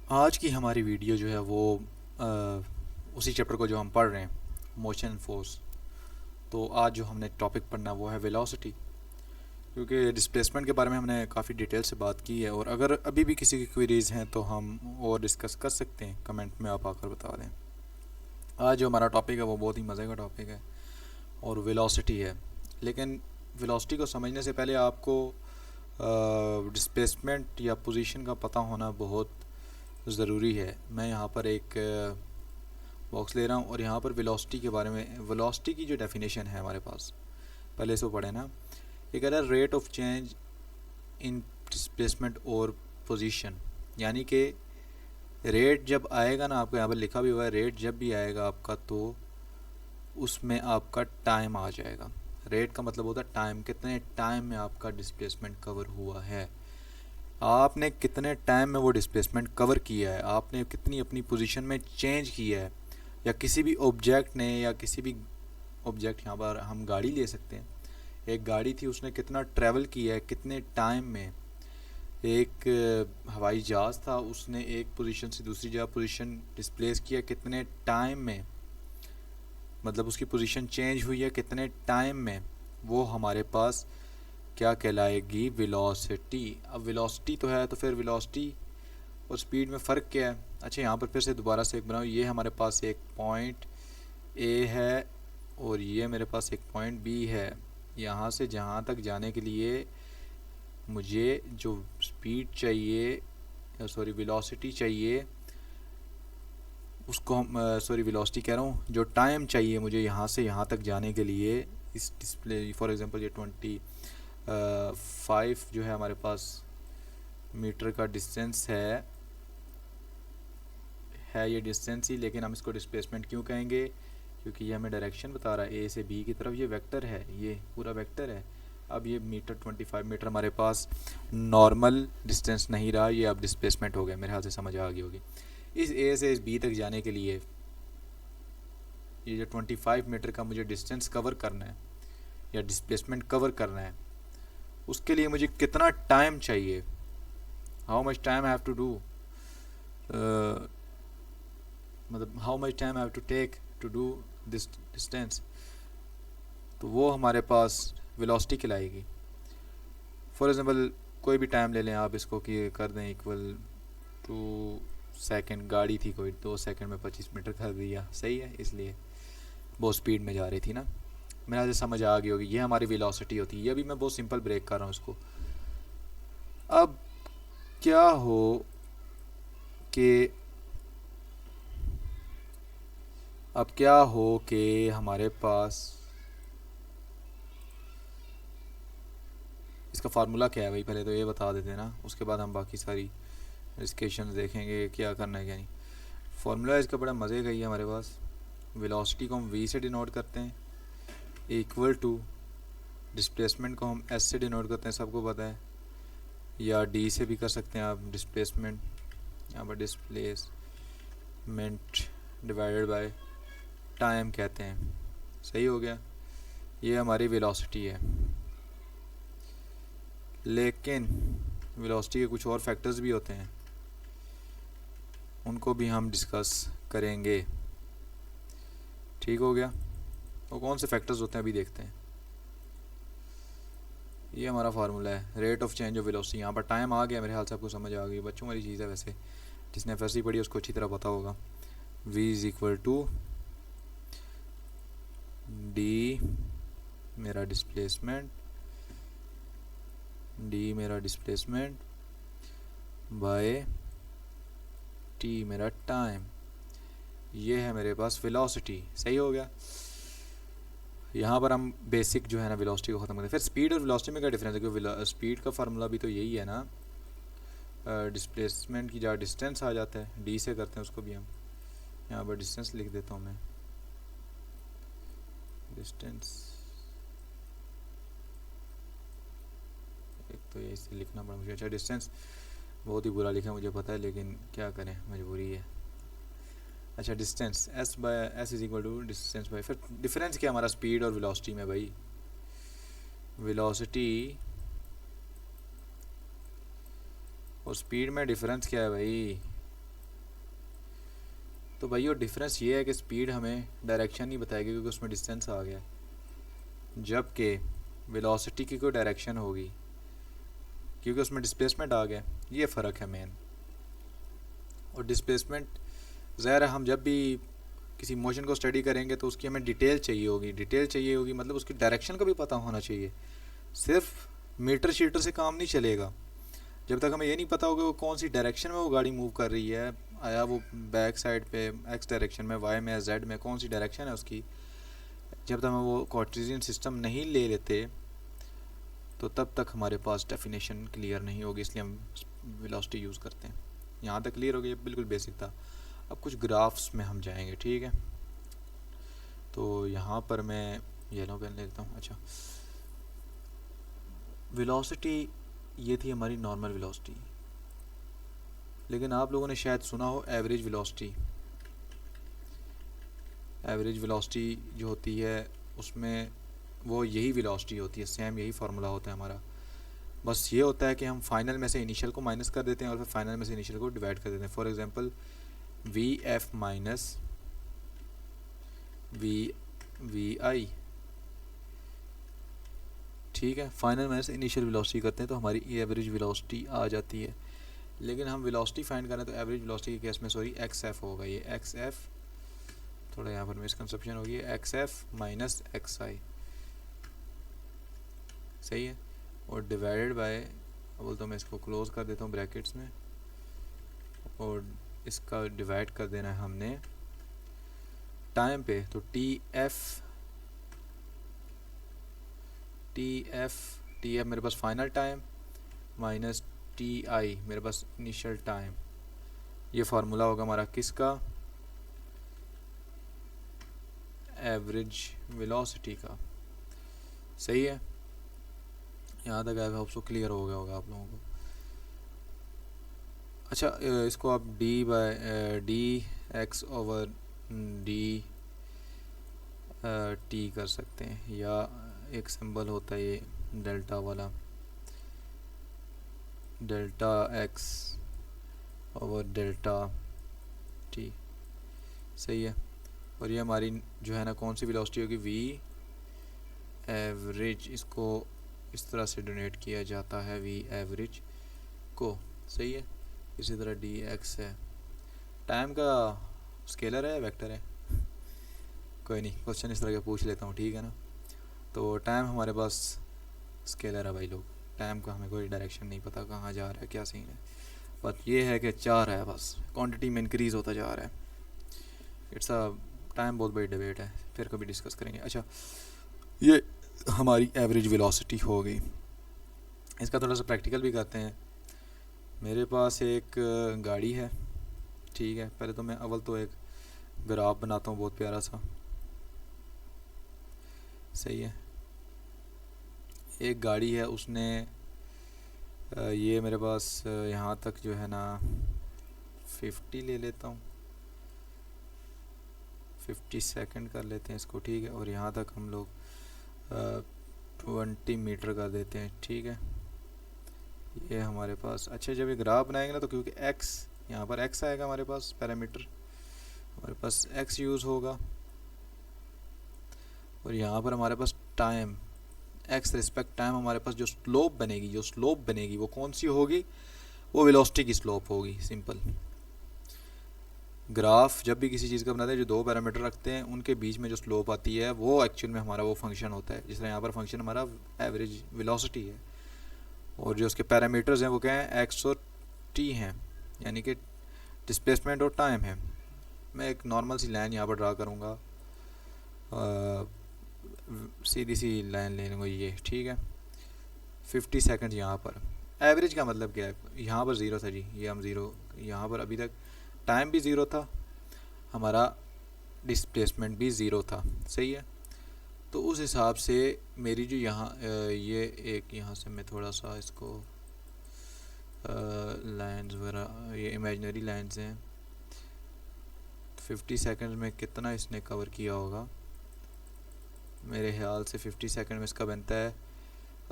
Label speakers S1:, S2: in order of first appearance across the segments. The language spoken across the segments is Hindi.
S1: आज की हमारी वीडियो जो है वो उसी चैप्टर को जो हम पढ़ रहे हैं, मोशन एंड फोर्स। तो आज जो हमने टॉपिक पढ़ना वो है वेलोसिटी, क्योंकि डिस्प्लेसमेंट के बारे में हमने काफ़ी डिटेल से बात की है। और अगर अभी भी किसी की क्वेरीज हैं तो हम और डिस्कस कर सकते हैं, कमेंट में आप आकर बता दें। आज जो हमारा टॉपिक है वो बहुत ही मज़े का टॉपिक है और वेलोसिटी है। लेकिन वेलोसिटी को समझने से पहले आपको डिस्प्लेसमेंट या पोजीशन का पता होना बहुत ज़रूरी है। मैं यहाँ पर एक बॉक्स ले रहा हूँ और यहाँ पर वेलोसिटी के बारे में, वेलोसिटी की जो डेफिनेशन है हमारे पास, पहले इसको पढ़े ना। ये कह रहा है rate of change in displacement और पोजीशन, यानी कि रेट जब आएगा ना, आपको यहाँ पर लिखा भी हुआ है, रेट जब भी आएगा आपका तो उसमें आपका टाइम आ जाएगा। रेट का मतलब होता है टाइम, कितने टाइम में आपका डिस्प्लेसमेंट कवर हुआ है, आपने कितने टाइम में वो डिस्प्लेसमेंट कवर किया है, आपने कितनी अपनी पोजीशन में चेंज किया है, या किसी भी ऑब्जेक्ट ने, या किसी भी ऑब्जेक्ट, यहाँ पर हम गाड़ी ले सकते हैं। एक गाड़ी थी, उसने कितना ट्रैवल किया है, कितने टाइम में। एक हवाई जहाज़ था, उसने एक पोजीशन से दूसरी जगह पोजीशन डिस्प्लेस किया, कितने टाइम में, मतलब उसकी पोजीशन चेंज हुई है कितने टाइम में। वो हमारे पास क्या कहलाएगी, वेलोसिटी। अब वेलोसिटी तो है, तो फिर वेलोसिटी और स्पीड में फ़र्क क्या है। अच्छा, यहाँ पर फिर से दोबारा से एक बनाओ। ये हमारे पास एक पॉइंट ए है और ये मेरे पास एक पॉइंट बी है। यहाँ से जहाँ तक जाने के लिए मुझे जो स्पीड चाहिए, सॉरी वेलोसिटी चाहिए, उसको हम सॉरी वेलोसिटी कह रहा हूँ, जो टाइम चाहिए मुझे यहाँ से यहाँ तक जाने के लिए, इस डिस्प्ले फॉर एग्जांपल ये 25 जो है हमारे पास मीटर का डिस्टेंस है ये डिस्टेंस ही, लेकिन हम इसको डिस्प्लेसमेंट क्यों कहेंगे, क्योंकि ये हमें डायरेक्शन बता रहा है ए से बी की तरफ। ये वेक्टर है, ये पूरा वेक्टर है। अब ये मीटर 25 मीटर हमारे पास नॉर्मल डिस्टेंस नहीं रहा, ये अब डिस्प्लेसमेंट हो गया। मेरे हाथ से समझ आ गई होगी। इस ए से इस बी तक जाने के लिए ये जो 25 मीटर का मुझे डिस्टेंस कवर करना है या डिस्प्लेसमेंट कवर करना है, उसके लिए मुझे कितना टाइम चाहिए, how much time I have to do, मतलब how much time I have to take to do this distance. तो वो हमारे पास वेलोसिटी कहलाएगी। फॉर एग्जांपल कोई भी टाइम ले लें आप, इसको कि कर दें इक्वल टू सेकंड। गाड़ी थी कोई, 2 सेकंड में 25 मीटर कर दिया, सही है, इसलिए बहुत स्पीड में जा रही थी ना। मेरे आज समझ आ गई होगी, ये हमारी वेलोसिटी होती है। ये भी मैं बहुत सिंपल ब्रेक कर रहा हूँ इसको। अब क्या हो कि अब क्या हो कि हमारे पास इसका फार्मूला क्या है भाई, पहले तो ये बता देते हैं ना, उसके बाद हम बाकी सारी डिस्कशन देखेंगे क्या करना है क्या नहीं। फार्मूला इसका बड़ा मज़े का ही है हमारे पास। वेलोसिटी को हम v से डिनोट करते हैं, इक्वल टू डिस्प्लेसमेंट को हम s से डिनोट करते हैं, सबको पता है, या d से भी कर सकते हैं आप। डिस्प्लेसमेंट यहाँ पर डिस्प्लेसमेंट डिवाइडेड बाय टाइम कहते हैं, सही हो गया। ये हमारी वेलोसिटी है। लेकिन वेलोसिटी के कुछ और फैक्टर्स भी होते हैं, उनको भी हम डिस्कस करेंगे। ठीक हो गया। वो कौन से फैक्टर्स होते हैं अभी देखते हैं। ये हमारा फार्मूला है, rate of change of velocity. यहाँ पर टाइम आ गया, मेरे ख्याल से आपको समझ आ गई। बच्चों वाली चीज़ है वैसे, जिसने एफएससी पढ़ी उसको अच्छी तरह पता होगा। v is equal to D मेरा डिस्प्लेसमेंट बाय टी मेरा टाइम। ये है मेरे पास वेलोसिटी, सही हो गया। यहाँ पर हम बेसिक जो है ना वेलोसिटी को ख़त्म करते हैं। फिर स्पीड और वेलोसिटी में क्या डिफरेंस है, क्योंकि स्पीड का फार्मूला भी तो यही है ना, डिस्प्लेसमेंट की जहाँ डिस्टेंस आ जाता है, डी से करते हैं उसको भी हम। यहाँ पर डिस्टेंस लिख देता हूँ मैं, डिस्टेंस। एक तो ये इसे लिखना पड़ा मुझे। अच्छा, डिस्टेंस बहुत ही बुरा लिखा मुझे पता है, लेकिन क्या करें, मजबूरी है। अच्छा, distance S is equal to distance by, फिर डिफरेंस क्या हमारा स्पीड और वेलोसिटी में भाई। वेलोसिटी और स्पीड में डिफरेंस क्या है भाई, तो भाई वो डिफरेंस ये है कि स्पीड हमें डायरेक्शन नहीं बताएगी क्योंकि उसमें डिस्टेंस आ गया, जबकि वेलोसिटी की कोई डायरेक्शन होगी क्योंकि उसमें डिस्प्लेसमेंट आ गया। ये फ़र्क है मेन। और डिस्प्लेसमेंट ज़ाहिर है हम जब भी किसी मोशन को स्टडी करेंगे तो उसकी हमें डिटेल चाहिए होगी, डिटेल चाहिए होगी मतलब उसकी डायरेक्शन का भी पता होना चाहिए। सिर्फ मीटर शीटर से काम नहीं चलेगा जब तक हमें ये नहीं पता होगा वो कौन सी डायरेक्शन में वो गाड़ी मूव कर रही है। आया वो बैक साइड पे एक्स डायरेक्शन में, वाई में, जेड में, कौन सी डायरेक्शन है उसकी, जब तक हम वो कार्टेशियन सिस्टम नहीं ले लेते तो तब तक हमारे पास डेफिनेशन क्लियर नहीं होगी, इसलिए हम वेलोसिटी यूज़ करते हैं। यहाँ तक क्लियर हो गया, बिल्कुल बेसिक था। अब कुछ ग्राफ्स में हम जाएंगे, ठीक है। तो यहाँ पर मैं येलो पेन लेता हूँ। अच्छा, वेलोसिटी ये थी हमारी नॉर्मल वेलोसिटी, लेकिन आप लोगों ने शायद सुना हो एवरेज वेलोसिटी। एवरेज वेलोसिटी जो होती है उसमें वो यही वेलोसिटी होती है, सेम यही फार्मूला होता है हमारा। बस ये होता है कि हम फाइनल में से इनिशियल को माइनस कर देते हैं और फिर फाइनल में से इनिशियल को डिवाइड कर देते हैं। For example V F minus V I, ठीक है। फाइनल में से इनिशियल वेलोसिटी करते हैं तो हमारी एवरेज वेलोसिटी आ जाती है। लेकिन हम वेलोसिटी फाइंड करें तो एवरेज वेलोसिटी के केस में सॉरी एक्स एफ होगा। ये एक्स एफ, थोड़ा यहाँ पर मिसकंसेप्शन होगी, एक्स एफ माइनस एक्स आई, सही है। और डिवाइडेड बाय, बोल तो मैं इसको क्लोज कर देता हूँ ब्रैकेट्स में, और इसका डिवाइड कर देना है हमने टाइम पे। तो टी एफ मेरे पास final time minus T I मेरे पास इनिशियल टाइम, ये फार्मूला होगा हमारा किसका, एवरेज वेलोसिटी का, सही है। यहाँ तक आई होप सो क्लियर हो गया होगा आप लोगों को। अच्छा, इसको आप D x over D T कर सकते हैं, या एक सिंबल होता है ये डेल्टा वाला, delta x over delta T, सही है। और ये हमारी जो है ना कौन सी वेलोसिटी होगी, वी एवरेज, इसको इस तरह से डोनेट किया जाता है वी एवरेज को, सही है। इसी तरह डी एक्स है, टाइम का स्केलर है वेक्टर है, कोई नहीं, क्वेश्चन इस तरह के पूछ लेता हूँ, ठीक है ना। तो टाइम हमारे पास स्केलर है भाई लोग, टाइम का हमें कोई डायरेक्शन नहीं पता कहाँ जा रहा है, क्या सीन है, बट ये है कि 4 है, बस क्वांटिटी में इंक्रीज़ होता जा रहा है। इट्स अ टाइम बहुत बड़ी डिबेट है, फिर कभी डिस्कस करेंगे। अच्छा, ये हमारी एवरेज वेलोसिटी हो गई। इसका थोड़ा सा प्रैक्टिकल भी करते हैं। मेरे पास एक गाड़ी है, ठीक है। पहले तो मैं अव्वल तो एक ग्राफ बनाता हूँ बहुत प्यारा सा, सही है। एक गाड़ी है, उसने ये मेरे पास यहाँ तक जो है ना 50 ले लेता हूँ, 50 सेकंड कर लेते हैं इसको, ठीक है। और यहाँ तक हम लोग 20 मीटर कर देते हैं, ठीक है। ये हमारे पास, अच्छा जब ये ग्राफ बनाएंगे ना तो क्योंकि x यहाँ पर x आएगा हमारे पास पैरामीटर, हमारे पास x यूज़ होगा, और यहाँ पर हमारे पास टाइम x रिस्पेक्ट टाइम, हमारे पास जो स्लोप बनेगी वो कौन सी होगी, वो वेलोसिटी की स्लोप होगी। सिंपल ग्राफ जब भी किसी चीज़ का बनाते हैं, जो 2 पैरामीटर रखते हैं उनके बीच में जो स्लोप आती है वो एक्चुअल में हमारा वो फंक्शन होता है। जिस तरह यहाँ पर फंक्शन हमारा एवरेज वेलोसिटी है, और जो उसके पैरामीटर्स हैं वो क्या हैं, एक्स और टी हैं, यानी कि डिस्प्लेसमेंट और टाइम है। मैं एक नॉर्मल सी लाइन यहाँ पर ड्रा करूँगा, सीधी सी लाइन ले लूँगा ये, ठीक है। 50 सेकंड यहाँ पर, एवरेज का मतलब क्या है, यहाँ पर ज़ीरो था जी, ये हम ज़ीरो, यहाँ पर अभी तक टाइम भी ज़ीरो था, हमारा डिस्प्लेसमेंट भी ज़ीरो था, सही है। तो उस हिसाब से मेरी जो यहाँ ये एक यहाँ से मैं थोड़ा सा इसको लाइंस वगैरह, ये इमेजिनरी लाइंस हैं, 50 सेकंड में कितना इसने कवर किया होगा, मेरे ख्याल से 50 सेकंड में इसका बनता है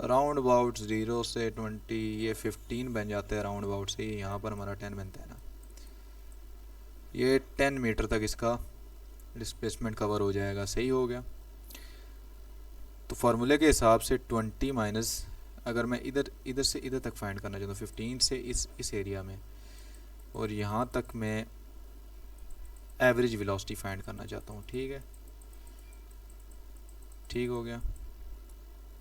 S1: राउंड अबाउट 0 से 20, ये 15 बन जाता है राउंड अबाउट से, यहाँ पर हमारा 10 बनता है ना। ये 10 मीटर तक इसका डिस्प्लेसमेंट कवर हो जाएगा। सही हो गया। तो फार्मूले के हिसाब से 20 माइनस, अगर मैं इधर से इधर तक फाइंड करना चाहता हूँ, 15 से इस एरिया में और यहाँ तक मैं एवरेज वेलोसिटी फाइंड करना चाहता हूँ। ठीक है, ठीक हो गया।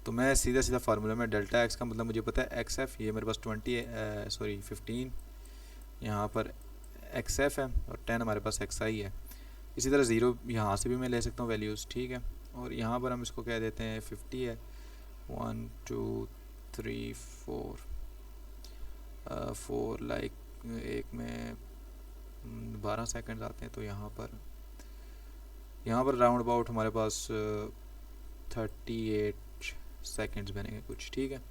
S1: तो मैं सीधा फार्मूला में डेल्टा एक्स का मतलब मुझे पता है एक्स एफ, ये मेरे पास 15 यहाँ पर एक्स एफ है और 10 हमारे पास एक्स आई है। इसी तरह ज़ीरो यहाँ से भी मैं ले सकता हूँ वैल्यूज़। ठीक है, और यहाँ पर हम इसको कह देते हैं 50 है। 1 2 3 4 लाइक एक में 12 सेकंड आते हैं, तो यहाँ पर राउंड अबाउट हमारे पास 38 सेकंड्स बनेंगे कुछ। ठीक है,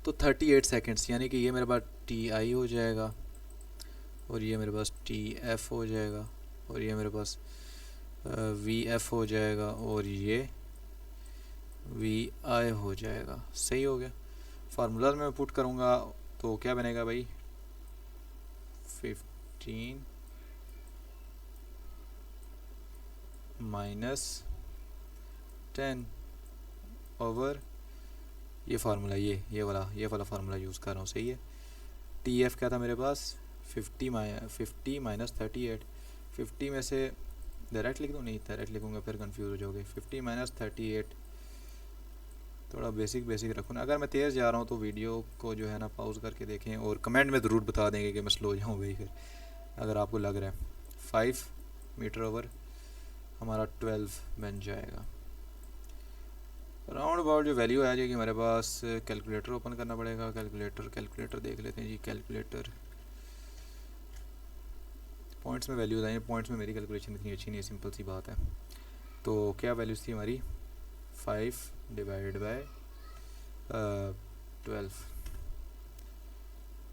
S1: तो 38 सेकंड्स यानी कि ये मेरे पास टी आई हो जाएगा और ये मेरे पास टी एफ हो जाएगा और ये मेरे पास वी एफ हो जाएगा और ये वी आई हो जाएगा। सही हो गया। फार्मूला में पुट करूँगा तो क्या बनेगा भाई, 15 माइनस 10 ओवर ये फार्मूला, ये वाला फार्मूला यूज़ कर रहा हूँ। सही है। टी एफ क्या था मेरे पास, 50 माइनस 38। 50 में से डायरेक्ट लिख दूँ, नहीं डायरेक्ट लिखूँगा फिर कंफ्यूज हो जाओगे। 50 माइनस 38, थोड़ा बेसिक रखूँ ना। अगर मैं तेज़ जा रहा हूँ तो वीडियो को जो है ना पॉज करके देखें और कमेंट में ज़रूर बता देंगे कि मैं स्लो जाऊँ भाई, फिर अगर आपको लग रहा है। 5 मीटर ओवर हमारा 12 बन जाएगा। राउंड अबाउट जो वैल्यू आ जाएगी हमारे पास, कैलकुलेटर ओपन करना पड़ेगा। कैलकुलेटर देख लेते हैं जी। कैलकुलेटर पॉइंट्स में वैल्यूज आई, पॉइंट्स में मेरी कैलकुलेशन इतनी अच्छी नहीं है, सिंपल सी बात है। तो क्या वैल्यूज थी हमारी, 5 डिवाइडेड बाय 12,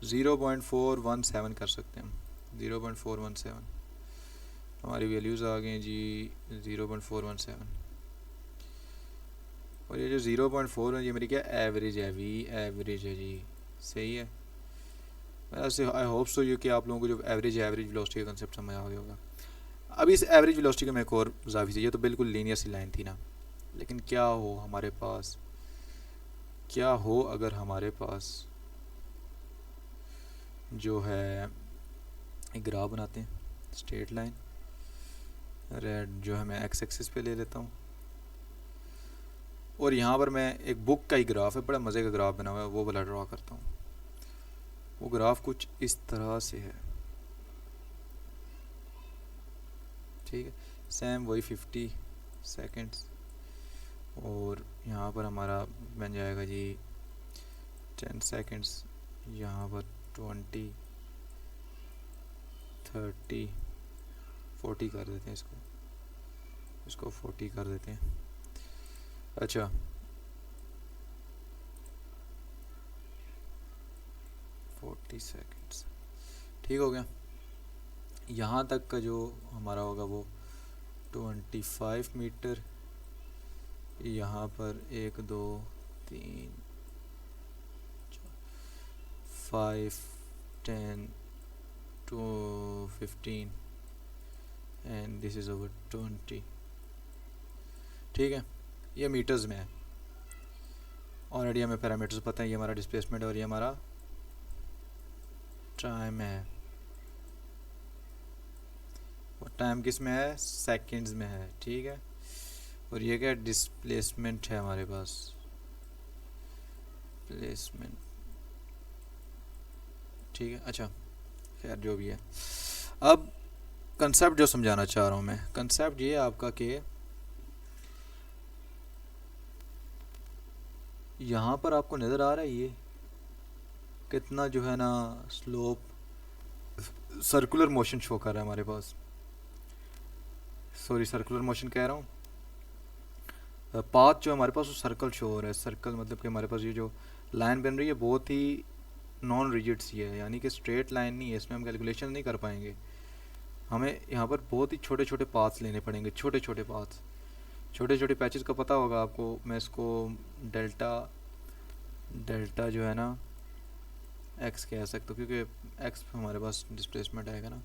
S1: 0.417 कर सकते हैं हम। 0.417 हमारी वैल्यूज़ आ गई जी, 0.417। और ये जो 0.4 है ये मेरी क्या एवरेज है, वी एवरेज है जी। सही है। वैसे आई होप सो ये कि आप लोगों को जो एवरेज वेलोसिटी का कंसेप्ट समझ आ गया होगा। अब इस एवरेज वेलोसिटी का मैं एक और जावी चाहिए, तो बिल्कुल लीनियर सी लाइन थी ना, लेकिन क्या हो अगर हमारे पास जो है एक ग्राफ बनाते हैं, स्ट्रेट लाइन, रेड जो है मैं एक्स एक्सिस पे ले लेता हूँ और यहाँ पर मैं एक बुक का ही ग्राफ है, बड़ा मज़े का ग्राफ बना हुआ है, वो वाला ड्रा करता हूँ। वो ग्राफ कुछ इस तरह से है। ठीक है, सेम वही 50 सेकंड्स और यहाँ पर हमारा बन जाएगा जी 10 सेकंड्स, यहाँ पर 20 30 40 कर देते हैं, इसको 40 कर देते हैं। अच्छा, सेकंड्स ठीक हो गया। यहाँ तक का जो हमारा होगा वो 25 मीटर, यहाँ पर 1 2 3 5 10 15 एंड दिस इज़ ओवर 20। ठीक है, ये मीटर्स में है। ऑलरेडी हमें पैरामीटर्स पता है, ये हमारा डिस्प्लेसमेंट और ये हमारा टाइम है। और टाइम किस में है, सेकंड्स में है। ठीक है, और ये क्या डिस्प्लेसमेंट है हमारे पास, प्लेसमेंट। ठीक है, अच्छा खैर जो भी है। अब कंसेप्ट जो समझाना चाह रहा हूँ मैं, कंसेप्ट ये है आपका कि यहाँ पर आपको नज़र आ रहा है ये कितना जो है ना स्लोप सर्कुलर मोशन शो कर रहा है हमारे पास। सॉरी, सर्कुलर मोशन कह रहा हूँ, पाथ जो हमारे पास वो सर्कल शो हो रहा है। सर्कल मतलब कि हमारे पास ये जो लाइन बन रही है बहुत ही नॉन रिजिड सी है, यानी कि स्ट्रेट लाइन नहीं है, इसमें हम कैलकुलेशन नहीं कर पाएंगे। हमें यहाँ पर बहुत ही छोटे छोटे पाथ्स लेने पड़ेंगे, छोटे छोटे पाथ्स, छोटे छोटे पैचेस का पता होगा आपको। मैं इसको डेल्टा जो है ना एक्स कह सकते हो, क्योंकि एक्स हमारे पास डिस्प्लेसमेंट आएगा ना।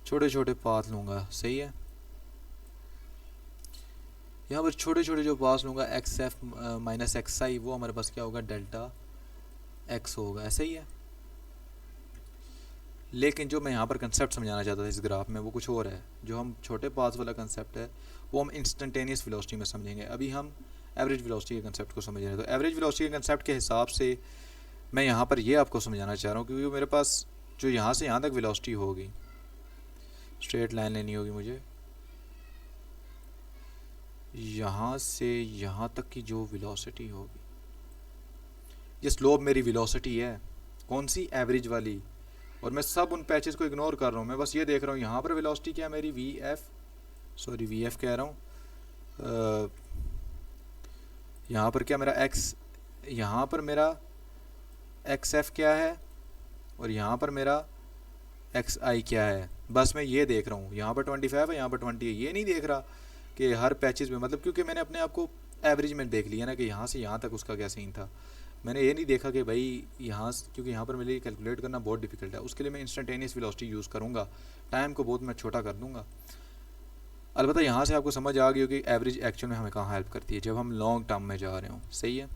S1: छोटे छोटे पाथ लूँगा, सही है। यहाँ पर छोटे छोटे जो पास लूँगा एक्स एफ माइनस एक्स आई, वो हमारे पास क्या होगा, डेल्टा एक्स होगा, ऐसा ही है। लेकिन जो मैं यहाँ पर कंसेप्ट समझाना चाहता था इस ग्राफ में वो कुछ और है। जो हम छोटे पास वाला कंसेप्ट है वो हम इंस्टेंटेनियस वेलोसिटी में समझेंगे। अभी हम एवरेज वेलोसिटी के कंसेप्ट को समझ रहे हैं। तो एवरेज वेलोसिटी के कंसेप्ट के हिसाब से मैं यहाँ पर ये आपको समझाना चाह रहा हूँ, क्योंकि मेरे पास जो यहाँ से यहाँ तक वेलोसिटी होगी, स्ट्रेट लाइन लेनी होगी मुझे, यहाँ से यहाँ तक की जो वेलोसिटी होगी, ये स्लोप मेरी वेलोसिटी है, कौन सी, एवरेज वाली। और मैं सब उन पैचेस को इग्नोर कर रहा हूँ, मैं बस ये देख रहा हूँ यहाँ पर वेलोसिटी क्या है मेरी, वी एफ कह रहा हूँ। यहाँ पर क्या मेरा एक्स, यहाँ पर मेरा एक्स एफ क्या है, और यहाँ पर मेरा एक्स आई क्या है। बस मैं ये देख रहा हूँ, यहाँ पर 25 है, यहाँ पर 20 है। ये नहीं देख रहा कि हर पैचेस में, मतलब क्योंकि मैंने अपने आप को एवरेज में देख लिया ना कि यहाँ से यहाँ तक उसका क्या सीन था। मैंने ये नहीं देखा कि भाई यहाँ, क्योंकि यहाँ पर मेरे लिए कैलकुलेट करना बहुत डिफिकल्ट है, उसके लिए मैं इंस्टेंटेनियस वेलोसिटी यूज़ करूँगा, टाइम को बहुत मैं छोटा कर दूँगा। अलबत्ता यहाँ से आपको समझ आ गई होगी एवरेज एक्चुअल में हमें कहाँ हेल्प करती है, जब हम लॉन्ग टर्म में जा रहे हो, सही है।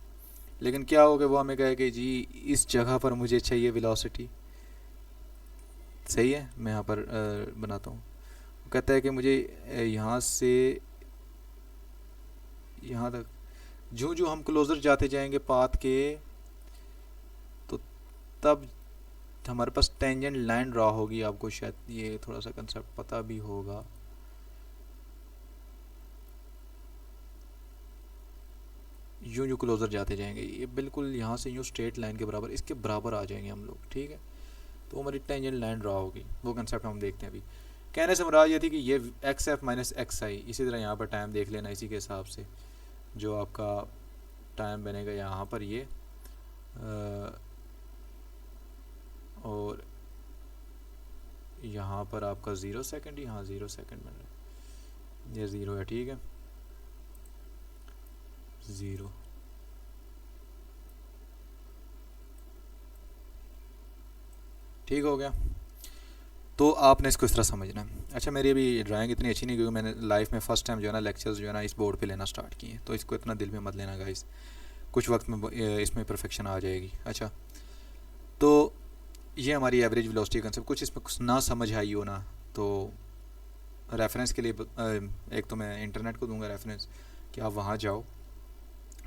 S1: लेकिन क्या हो गया, वो हमें कहे कि जी इस जगह पर मुझे चाहिए वेलोसिटी, सही है। मैं यहाँ पर बनाता हूँ, वो कहता है कि मुझे यहाँ से यहाँ तक, जो जो हम क्लोज़र जाते जाएंगे पाथ के, तो तब हमारे पास टेंजेंट लाइन ड्रा होगी। आपको शायद ये थोड़ा सा कंसेप्ट पता भी होगा। यूँ यूँ क्लोज़र जाते जाएंगे, ये बिल्कुल यहाँ से यूँ स्ट्रेट लाइन के बराबर, इसके बराबर आ जाएंगे हम लोग, ठीक है। तो हमारी टेंजेंट लाइन ड्रा होगी, वो कंसेप्ट हम देखते हैं अभी। कहने से मुराद ये थी कि ये एक्स एफ माइनस एक्स आई, इसी तरह यहाँ पर टाइम देख लेना, इसी के हिसाब से जो आपका टाइम बनेगा यहाँ पर ये और यहाँ पर आपका 0 सेकंड, यहाँ 0 सेकंड बन रहा है, ये 0 है, ठीक है, 0। ठीक हो गया। तो आपने इसको इस तरह समझना है। अच्छा, मेरी अभी ड्राइंग इतनी अच्छी नहीं, क्योंकि मैंने लाइफ में फ़र्स्ट टाइम जो है ना लेक्चर्स जो है ना इस बोर्ड पे लेना स्टार्ट किए, तो इसको इतना दिल में मत लेना गाइस, कुछ वक्त में इसमें परफेक्शन आ जाएगी। अच्छा, तो ये हमारी एवरेज वेलोसिटी कंसेप्ट, कुछ इसमें कुछ ना समझ आई हो ना, तो रेफरेंस के लिए एक तो मैं इंटरनेट को दूंगा रेफरेंस कि आप वहाँ जाओ,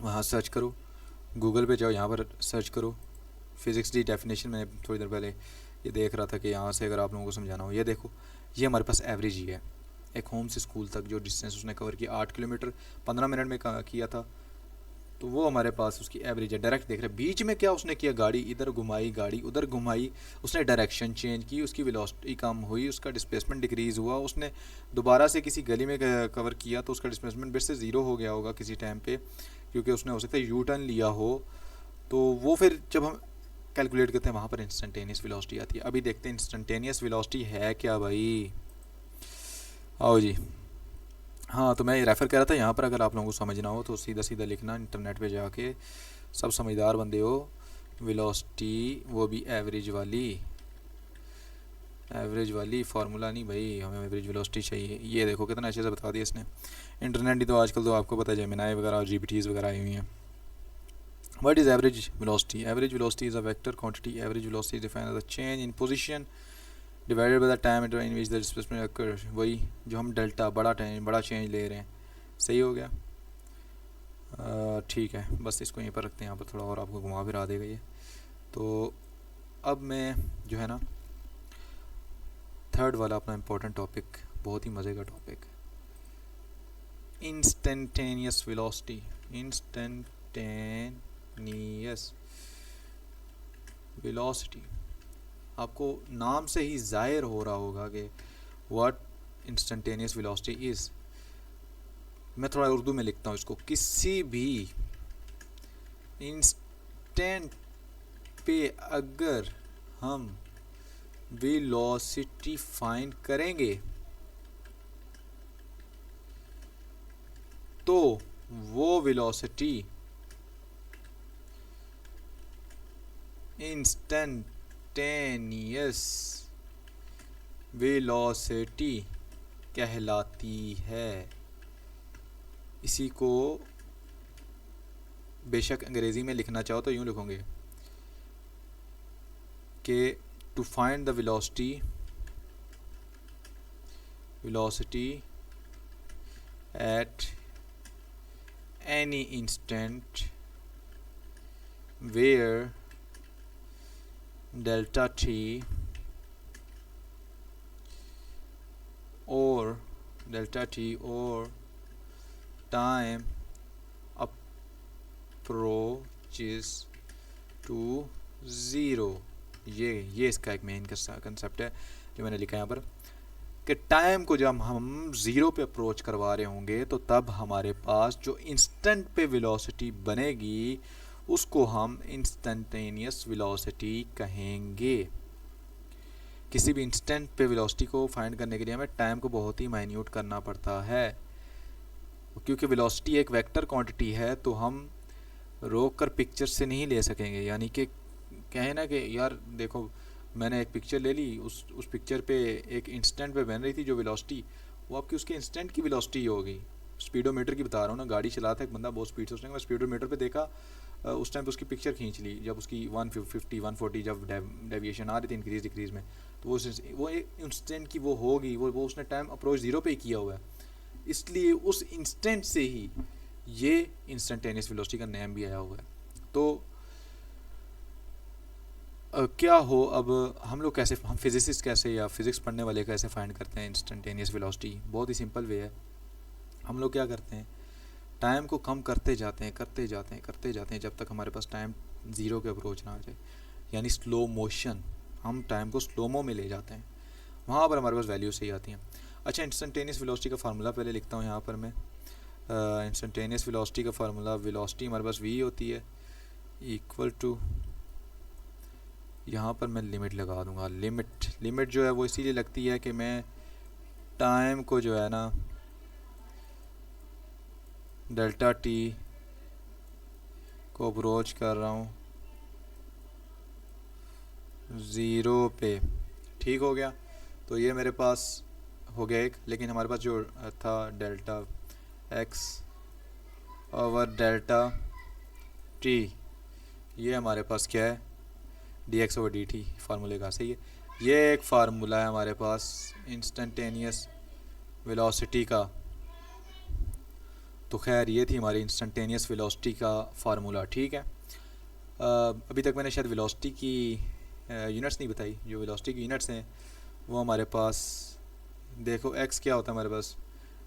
S1: वहाँ सर्च करो, गूगल पे जाओ, यहाँ पर सर्च करो फिज़िक्स डी डेफिनेशन। मैं थोड़ी देर पहले ये देख रहा था कि यहाँ से अगर आप लोगों को समझाना हो, ये देखो, ये हमारे पास एवरेज ही है। एक होम से स्कूल तक जो डिस्टेंस उसने कवर किया 8 किलोमीटर 15 मिनट में किया था, तो वो हमारे पास उसकी एवरेज है। डायरेक्ट देख रहे हैं, बीच में क्या उसने किया, गाड़ी इधर घुमाई, गाड़ी उधर घुमाई, उसने डायरेक्शन चेंज की, उसकी वेलोसिटी कम हुई, उसका डिस्प्लेसमेंट डिक्रीज़ हुआ, उसने दोबारा से किसी गली में कवर किया तो उसका डिस्प्लेसमेंट फिर से 0 हो गया होगा किसी टाइम पे, क्योंकि उसने हो सकता है यू टर्न लिया हो। तो वो फिर जब हम कैलकुलेट करते हैं वहाँ पर इंस्टेंटेनियस वेलोसिटी आती है। अभी देखते हैं इंस्टेंटेनियस वेलोसिटी है क्या भाई, आओ जी। हाँ, तो मैं ये रेफ़र कर रहा था, यहाँ पर अगर आप लोगों को समझना हो तो सीधा सीधा लिखना इंटरनेट पे जाके, सब समझदार बंदे हो, वेलोसिटी वो भी एवरेज वाली फार्मूला नहीं भाई, हमें एवरेज वेलोसिटी चाहिए। ये देखो कितना अच्छे से बता दिया इसने। इंटरनेट ही तो आजकल तो आपको पता है जेमिनाई वगैरह जीपीटीज़ वगैरह आई हुई हैं। What is average velocity? Average velocity is a vector quantity. Average velocity is defined as a change in position divided by the time in which the displacement occurs. वही जो हम डेल्टा बड़ा चेंज ले रहे हैं, सही हो गया। ठीक है, बस इसको यहीं पर रखते हैं, यहाँ पर थोड़ा और आपको घुमा फिरा देगा ये। तो अब मैं जो है ना थर्ड वाला अपना इम्पोर्टेंट टॉपिक, बहुत ही मज़े का topic, instantaneous velocity. Instantaneous velocity, आपको नाम से ही जाहिर हो रहा होगा कि व्हाट इंस्टेंटेनियस वेलोसिटी इज़। मैं थोड़ा उर्दू में लिखता हूँ इसको, किसी भी इंस्टेंट पे अगर हम वेलोसिटी फाइंड करेंगे तो वो वेलोसिटी इंस्टेंटेनियस वेलोसिटी कहलाती है। इसी को बेशक अंग्रेज़ी में लिखना चाहो तो यूँ लिखोगे कि to find the velocity at any instant where delta t or time approaches to zero. ये इसका एक मेन कंसेप्ट है जो मैंने लिखा है यहाँ पर कि टाइम को जब हम ज़ीरो पे अप्रोच करवा रहे होंगे तो तब हमारे पास जो इंस्टेंट पे वेलोसिटी बनेगी उसको हम इंस्टेंटेनियस वेलोसिटी कहेंगे। किसी भी इंस्टेंट पे वेलोसिटी को फाइंड करने के लिए हमें टाइम को बहुत ही माइन्यूट करना पड़ता है। क्योंकि वेलोसिटी एक वेक्टर क्वांटिटी है तो हम रोक कर पिक्चर से नहीं ले सकेंगे। यानी कि कहें ना कि यार देखो मैंने एक पिक्चर ले ली, उस पिक्चर पे एक इंस्टेंट पे बन रही थी जो वेलोसिटी, वो आपकी उसके इंस्टेंट की वेलोसिटी होगी। स्पीडोमीटर की बता रहा हूँ ना, गाड़ी चलाता है एक बंदा बहुत स्पीड से, उसने मैं स्पीडोमीटर पे देखा, उस टाइम पे उसकी पिक्चर खींच ली जब उसकी 150 140 जब डेविएशन आ रही थी इंक्रीज डिक्रीज में, तो वो इंस्टेंट की वो होगी, वो उसने टाइम अप्रोच ज़ीरो पे ही किया हुआ है, इसलिए उस इंस्टेंट से ही ये इंस्टेंटेनियस वेलोसिटी का नेम भी आया हुआ है। तो क्या हो अब हम लोग कैसे, हम फिजिसिस्ट कैसे या फिज़िक्स पढ़ने वाले कैसे फाइंड करते हैं इंस्टेंटेनियस वेलोसिटी? बहुत ही सिंपल वे है। हम लोग क्या करते हैं, टाइम को कम करते जाते हैं जब तक हमारे पास टाइम ज़ीरो के अप्रोच ना आ जाए, यानी स्लो मोशन। हम टाइम को स्लोमो में ले जाते हैं, वहाँ पर हमारे पास वैल्यू सही आती हैं। अच्छा, इंस्टेंटेनियस वेलोसिटी का फार्मूला पहले लिखता हूँ यहाँ पर मैं। इंस्टेंटेनियस वेलोसिटी का फार्मूला, वेलोसिटी हमारे पास v होती है इक्वल टू, यहाँ पर मैं लिमिट लगा दूँगा। लिमिट जो है वो इसीलिए लगती है कि मैं टाइम को जो है ना डेल्टा t को अप्रोच कर रहा हूँ ज़ीरो पे। ठीक हो गया, तो ये मेरे पास हो गया एक। लेकिन हमारे पास जो था delta x over delta t, ये हमारे पास क्या है, dx ओवर dt फार्मूले का। सही है, ये एक फार्मूला है हमारे पास इंस्टेंटेनियस वेलोसिटी का। तो खैर ये थी हमारी इंस्टेंटेनियस वेलोसिटी का फार्मूला। ठीक है, अभी तक मैंने शायद वेलोसिटी की यूनिट्स नहीं बताई। जो वेलोसिटी की यूनिट्स हैं वो हमारे पास, देखो x क्या होता है हमारे पास,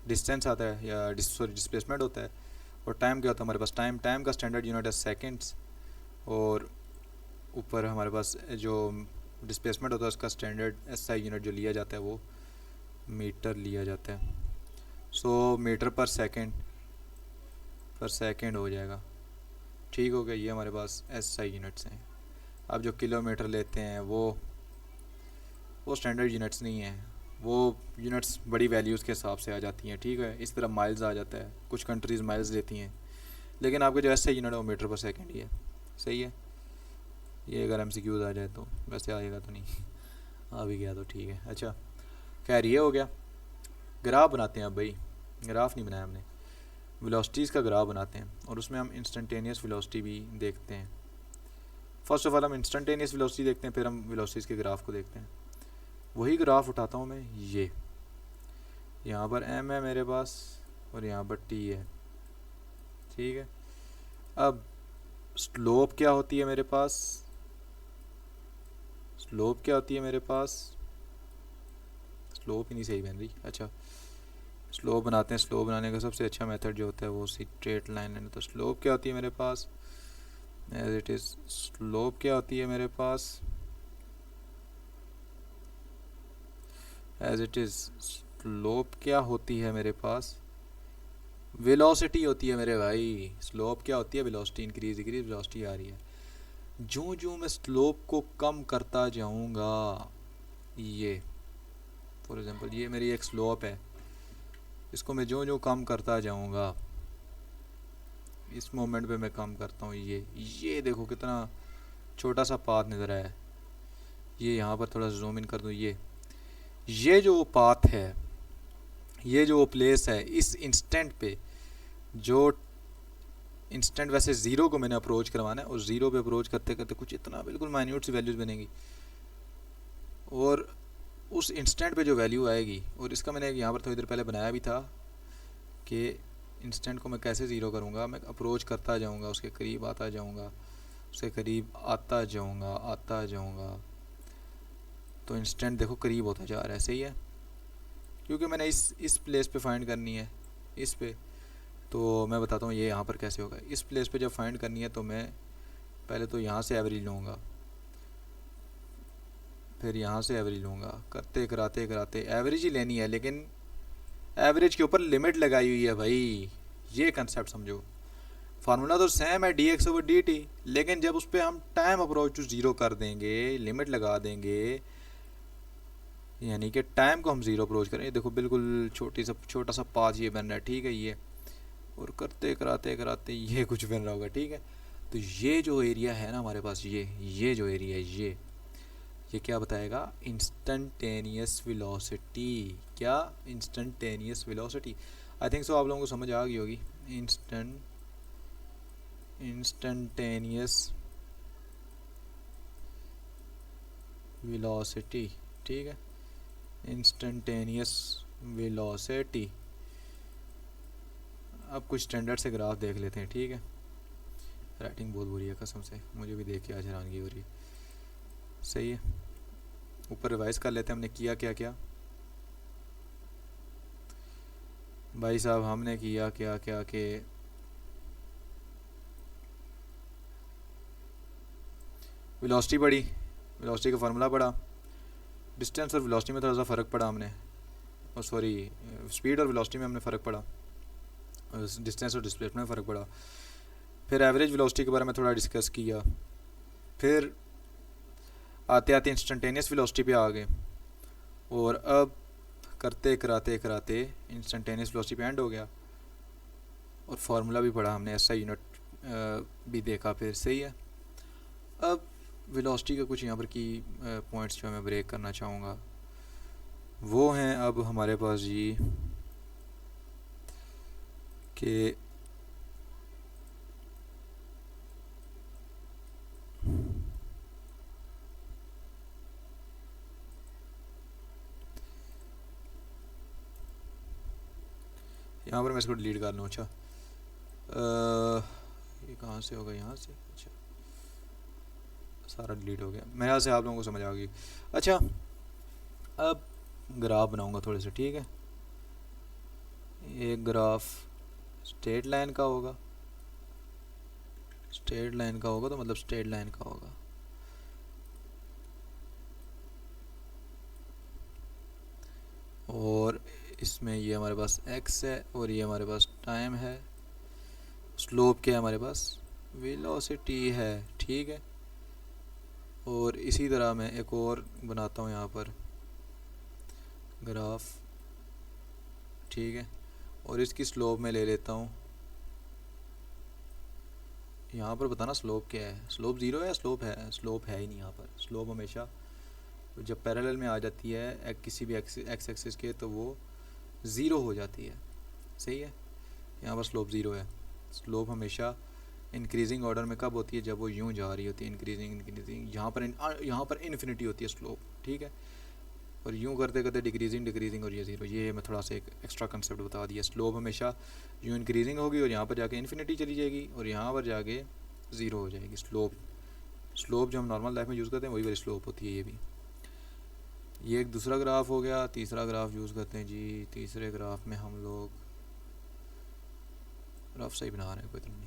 S1: डिस्टेंस आता है या डिस्प्लेसमेंट होता है, और टाइम क्या होता है हमारे पास, टाइम का स्टैंडर्ड यूनिट है सेकेंड्स, और ऊपर हमारे पास जो डिस्प्लेसमेंट होता है उसका स्टैंडर्ड SI यूनिट जो लिया जाता है वो मीटर लिया जाता है। सो मीटर पर सेकेंड हो जाएगा। ठीक हो गया, ये हमारे पास SI यूनिट्स हैं। अब जो किलोमीटर लेते हैं वो स्टैंडर्ड यूनिट्स नहीं हैं, वो यूनिट्स बड़ी वैल्यूज़ के हिसाब से आ जाती हैं। ठीक है, इस तरह माइल्स आ जाता है, कुछ कंट्रीज़ माइल्स देती हैं, लेकिन आपके जो SI यूनिट है वो मीटर पर सेकेंड ही है। सही है, ये अगर MCQs आ जाए तो, वैसे आएगा तो नहीं, आ भी गया तो ठीक है। अच्छा खैर ये हो गया। ग्राफ बनाते हैं अब भाई, ग्राफ नहीं बनाया हमने, वेलोसिटीज़ का ग्राफ बनाते हैं और उसमें हम इंस्टेंटेनियस वेलोसिटी भी देखते हैं। फर्स्ट ऑफ ऑल हम इंस्टेंटेनियस वेलोसिटी देखते हैं, फिर हम वेलोसिटीज़ के ग्राफ को देखते हैं। वही ग्राफ उठाता हूँ मैं, ये यहाँ पर m है मेरे पास और यहाँ पर t है। ठीक है, अब स्लोप क्या होती है मेरे पास, स्लोप ही नहीं सही बन रही। अच्छा स्लोप बनाते हैं, स्लोप बनाने का सबसे अच्छा मेथड जो होता है वो स्ट्रेट लाइन है। तो स्लोप क्या होती है मेरे पास, एज इट इज़ स्लोप क्या होती है मेरे पास, स्लोप क्या होती है मेरे पास, वेलोसिटी होती है मेरे भाई। स्लोप क्या होती है, वेलोसिटी, इंक्रीज डिक्रीज वेलोसिटी आ रही है। जो मैं स्लोप को कम करता जाऊंगा, ये फॉर एग्जांपल ये मेरी एक स्लोप है, इसको मैं जो कम करता जाऊंगा, इस मोमेंट पे मैं कम करता हूँ, ये देखो कितना छोटा सा पाथ नज़र आया, ये यहाँ पर थोड़ा सा जूम इन कर दूँ, ये जो पाथ है, ये जो प्लेस है, इस इंस्टेंट पे जो इंस्टेंट वैसे ज़ीरो को मैंने अप्रोच करवाना है, और ज़ीरो पे अप्रोच करते करते कुछ इतना बिल्कुल माइन्यूट सी वैल्यूज़ बनेंगी, और उस इंस्टेंट पे जो वैल्यू आएगी, और इसका मैंने यहाँ पर थोड़ी देर पहले बनाया भी था कि इंस्टेंट को मैं कैसे ज़ीरो करूँगा। मैं अप्रोच करता जाऊँगा, उसके करीब आता जाऊँगा, उसके करीब आता जाऊँगा, तो इंस्टेंट देखो करीब होता जा रहा है। सही है, क्योंकि मैंने इस प्लेस पे फाइंड करनी है, इस पे, तो मैं बताता हूँ ये यहाँ पर कैसे होगा। इस प्लेस पे जब फाइंड करनी है तो मैं पहले तो यहाँ से एवरेज लूँगा, फिर यहाँ से एवरेज लूँगा, करते कराते एवरेज ही लेनी है, लेकिन एवरेज के ऊपर लिमिट लगाई हुई है भाई। ये कंसेप्ट समझो, फार्मूला तो सेम है dx/dt, लेकिन जब उस पर हम टाइम अप्रोच टू ज़ीरो कर देंगे, लिमिट लगा देंगे, यानी कि टाइम को हम ज़ीरो अप्रोच करें। देखो बिल्कुल छोटा सा पाथ ये बन रहा है, ठीक है, ये, और करते कराते ये कुछ बन रहा होगा, ठीक है। तो ये जो एरिया है ना हमारे पास, ये जो एरिया है, ये क्या बताएगा, इंस्टेंटेनियस वेलोसिटी। क्या, instantaneous velocity. I think so आप लोगों को समझ आ गई होगी। इंस्टेंटेनियस वेलोसिटी, ठीक है, इंस्टेंटेनियस वेलोसिटी। अब कुछ स्टैंडर्ड से ग्राफ देख लेते हैं, ठीक है। राइटिंग बहुत बुरी है कसम से, मुझे भी देख के आज हैरानगी हो रही है। सही है, ऊपर रिवाइज कर लेते हैं हमने किया क्या भाई साहब। हमने किया क्या कि वेलोसिटी पढ़ी, वेलोसिटी का फार्मूला पढ़ा, डिस्टेंस और वेलोसिटी में थोड़ा सा फ़र्क पड़ा हमने, और सॉरी स्पीड और वेलोसिटी में हमने फ़र्क पड़ा, डिस्टेंस और डिस्प्लेसमेंट में फ़र्क पड़ा। फिर एवरेज वेलोसिटी के बारे में थोड़ा डिस्कस किया, फिर आते आते इंस्टेंटेनियस वेलोसिटी पे आ गए, और अब करते कराते इंस्टेंटेनियस वेलोसिटी पे एंड हो गया, और फार्मूला भी पढ़ा हमने, SI यूनिट भी देखा फिर। सही है, अब वेलोसिटी का कुछ यहाँ पर की पॉइंट्स जो मैं ब्रेक करना चाहूँगा वो हैं अब हमारे पास जी कि यहाँ पर मैं इसको डिलीट कर लूँ। अच्छा ये कहाँ से होगा, यहाँ से। अच्छा सारा डिलीट हो गया, मेरे ख्याल से आप लोगों को समझ आ गई। अच्छा अब ग्राफ बनाऊंगा थोड़े से, ठीक है। एक ग्राफ स्ट्रेट लाइन का होगा, तो मतलब स्ट्रेट लाइन का होगा, और इसमें ये हमारे पास x है, और ये हमारे पास टाइम है, स्लोप क्या है हमारे पास, वेलोसिटी है, ठीक है। और इसी तरह मैं एक और बनाता हूँ यहाँ पर ग्राफ, ठीक है, और इसकी स्लोप में ले लेता हूँ। यहाँ पर बताना स्लोप क्या है, स्लोप ज़ीरो है या स्लोप है, स्लोप है ही नहीं यहाँ पर। स्लोप हमेशा जब पैरेलल में आ जाती है किसी भी एक्स एक्सिस के तो वो ज़ीरो हो जाती है। सही है, यहाँ पर स्लोप ज़ीरो है। स्लोप हमेशा इंक्रीजिंग ऑर्डर में कब होती है, जब वो यूँ जा रही होती है, इंक्रीजिंग, यहाँ पर इन्फिनिटी होती है स्लोप, ठीक है। और यूँ करते करते डिक्रीजिंग और ये ज़ीरो। ये मैं थोड़ा सा एक एक्स्ट्रा कंसेप्ट बता दिया। स्लोप हमेशा यूँ इंक्रीजिंग होगी और यहाँ पर जाके इन्फिनिटी चली जाएगी और यहाँ पर जाके ज़ीरो हो जाएगी। स्लोप जो हम नॉर्मल लाइफ में यूज़ करते हैं वही वाली स्लोप होती है ये भी। ये एक दूसरा ग्राफ हो गया। तीसरा ग्राफ यूज़ करते हैं जी। तीसरे ग्राफ में हम लोग ग्राफ सही बना रहे हैं, कोई तो नहीं।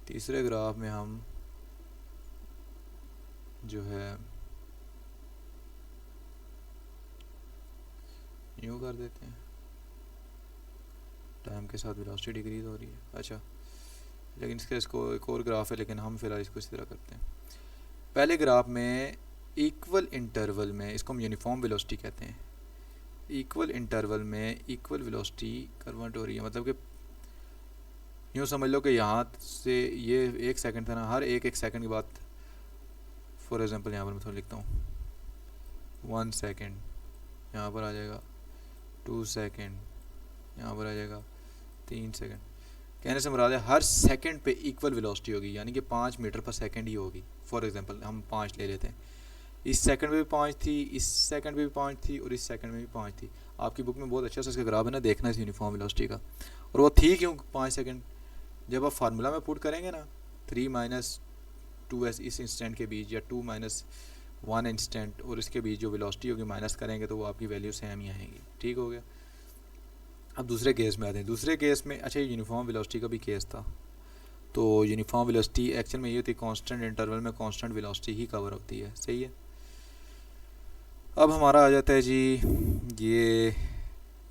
S1: तीसरे ग्राफ में हम जो है यूँ कर देते हैं, टाइम के साथ वेलोसिटी डिक्रीज हो रही है। अच्छा, लेकिन इसको एक और ग्राफ है, लेकिन हम फिलहाल इसको इसी तरह करते हैं। पहले ग्राफ में इक्वल इंटरवल में, इसको हम यूनिफॉर्म वेलोसिटी कहते हैं, इक्वल इंटरवल में इक्वल वेलोसिटी कन्वर्ट हो रही है। मतलब कि यूँ समझ लो कि यहाँ से ये 1 सेकंड था ना, हर एक सेकंड के बाद फॉर एग्जांपल यहाँ पर मैं थोड़ा लिखता हूँ 1 सेकेंड, यहाँ पर आ जाएगा 2 सेकेंड, यहाँ पर आ जाएगा 3 सेकेंड। कहने से मुराद है हर सेकंड पे इक्वल वेलोसिटी होगी, यानी कि 5 मीटर पर सेकंड ही होगी। फॉर एग्जांपल हम 5 ले लेते हैं, इस सेकंड में भी 5 थी, इस सेकंड में भी 5 थी और इस सेकंड में भी 5 थी। आपकी बुक में बहुत अच्छा सा इसका ग्राफ है ना, देखना इस यूनिफॉर्म वेलोसिटी का। और वो थी क्यों 5 सेकंड? जब आप फार्मूला में पुट करेंगे ना 3 माइनस 2s इस इंस्टेंट के बीच या 2 माइनस 1 इंस्टेंट और इसके बीच जो वेलोसिटी होगी माइनस करेंगे तो वो आपकी वैल्यू सेम ही आएगी। ठीक हो गया। अब दूसरे केस में आते हैं। दूसरे केस में अच्छा यूनिफॉर्म वेलोसिटी का भी केस था। तो यूनिफॉर्म वेलोसिटी एक्चुअल में ये होती है कांस्टेंट इंटरवल में कांस्टेंट वेलोसिटी ही कवर होती है। सही है। अब हमारा आ जाता है जी, ये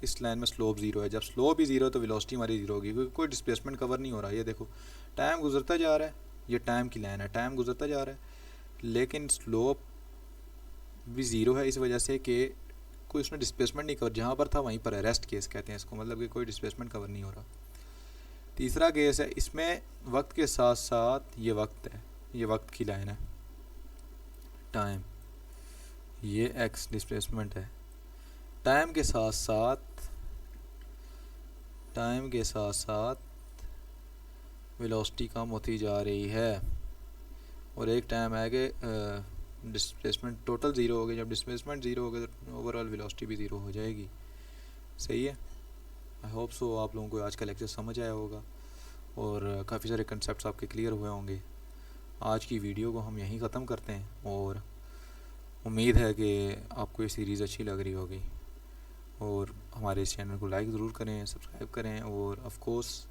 S1: इस लाइन में स्लोप ज़ीरो है। जब स्लोप ही ज़ीरो है तो वेलोसिटी हमारी ज़ीरो होगी, क्योंकि कोई डिस्प्लेसमेंट कवर नहीं हो रहा। ये देखो टाइम गुजरता जा रहा है, ये टाइम की लाइन है, टाइम गुजरता जा रहा है, लेकिन स्लोप भी ज़ीरो है इस वजह से कि कोई उसने डिस्प्लेसमेंट नहीं कवर, जहाँ पर था वहीं पर है। रेस्ट केस कहते हैं इसको, मतलब कि कोई डिस्प्लेसमेंट कवर नहीं हो रहा। तीसरा केस है, इसमें वक्त के साथ साथ ये वक्त है, ये वक्त की लाइन है, टाइम, ये एक्स डिस्प्लेसमेंट है। टाइम के साथ साथ वेलोसिटी कम होती जा रही है और एक टाइम है कि डिस्प्लेसमेंट टोटल ज़ीरो हो गया। जब डिस्प्लेसमेंट ज़ीरो हो गया तो ओवरऑल वेलोसिटी भी ज़ीरो हो जाएगी। सही है। आई होप सो आप लोगों को आज का लेक्चर समझ आया होगा और काफ़ी सारे कंसेप्ट्स आपके क्लियर हुए होंगे। आज की वीडियो को हम यहीं ख़त्म करते हैं और उम्मीद है कि आपको ये सीरीज़ अच्छी लग रही होगी और हमारे इस चैनल को लाइक ज़रूर करें, सब्सक्राइब करें और ऑफ कोर्स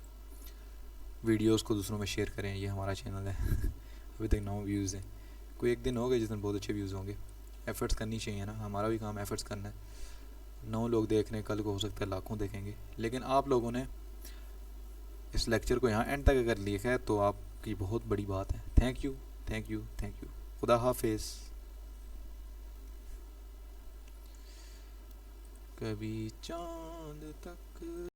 S1: वीडियोस को दूसरों में शेयर करें। ये हमारा चैनल है अभी तक 9 व्यूज़ हैं, कोई एक दिन होगा जिस दिन बहुत अच्छे व्यूज़ होंगे। एफ़र्ट्स करनी चाहिए ना, हमारा भी काम एफ़र्ट्स करना है। 9 लोग देख रहे हैं, कल को हो सकता है लाखों देखेंगे, लेकिन आप लोगों ने इस लेक्चर को यहाँ एंड तक अगर लिखा है तो आपकी बहुत बड़ी बात है। Thank you, thank you, thank you. खुदा हाफिज़। कभी चांद तक